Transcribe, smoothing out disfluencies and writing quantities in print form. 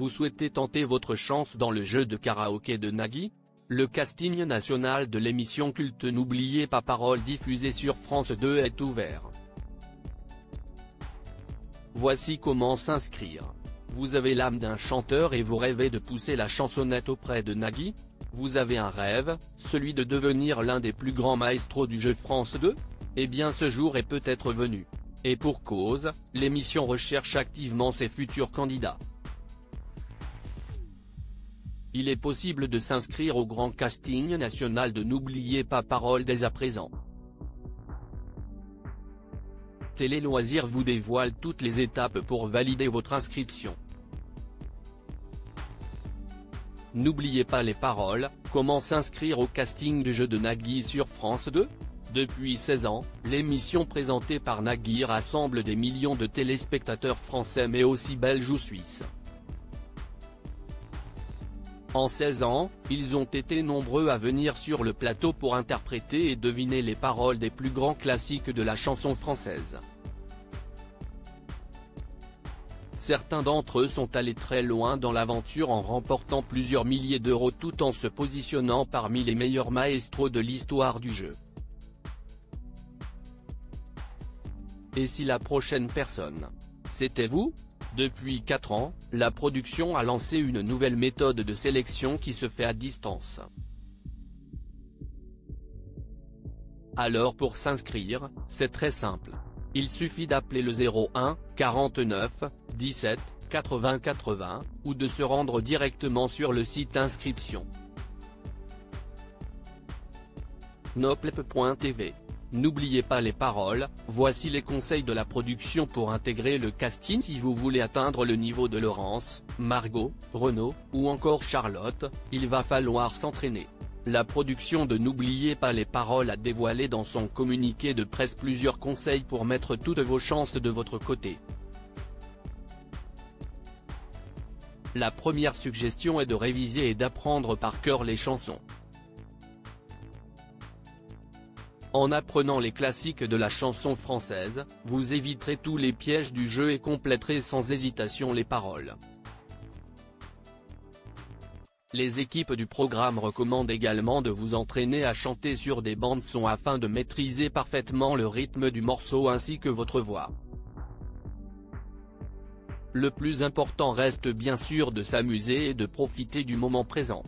Vous souhaitez tenter votre chance dans le jeu de karaoké de Nagui? Le casting national de l'émission culte N'oubliez pas Paroles diffusée sur France 2 est ouvert. Voici comment s'inscrire. Vous avez l'âme d'un chanteur et vous rêvez de pousser la chansonnette auprès de Nagui? Vous avez un rêve, celui de devenir l'un des plus grands maestros du jeu France 2? Eh bien ce jour est peut-être venu. Et pour cause, l'émission recherche activement ses futurs candidats. Il est possible de s'inscrire au grand casting national de N'oubliez pas Paroles dès à présent. Télé Loisirs vous dévoile toutes les étapes pour valider votre inscription. N'oubliez pas les paroles, comment s'inscrire au casting du jeu de Nagui sur France 2? Depuis 16 ans, l'émission présentée par Nagui rassemble des millions de téléspectateurs français mais aussi belges ou suisses. En 16 ans, ils ont été nombreux à venir sur le plateau pour interpréter et deviner les paroles des plus grands classiques de la chanson française. Certains d'entre eux sont allés très loin dans l'aventure en remportant plusieurs milliers d'euros tout en se positionnant parmi les meilleurs maestros de l'histoire du jeu. Et si la prochaine personne, c'était vous? Depuis 4 ans, la production a lancé une nouvelle méthode de sélection qui se fait à distance. Alors pour s'inscrire, c'est très simple. Il suffit d'appeler le 01 49 17 80 80, ou de se rendre directement sur le site inscription. noplep.tv. N'oubliez pas les paroles, voici les conseils de la production pour intégrer le casting si vous voulez atteindre le niveau de Laurence, Margot, Renaud, ou encore Charlotte, il va falloir s'entraîner. La production de N'oubliez pas les paroles a dévoilé dans son communiqué de presse plusieurs conseils pour mettre toutes vos chances de votre côté. La première suggestion est de réviser et d'apprendre par cœur les chansons. En apprenant les classiques de la chanson française, vous éviterez tous les pièges du jeu et compléterez sans hésitation les paroles. Les équipes du programme recommandent également de vous entraîner à chanter sur des bandes-son afin de maîtriser parfaitement le rythme du morceau ainsi que votre voix. Le plus important reste bien sûr de s'amuser et de profiter du moment présent.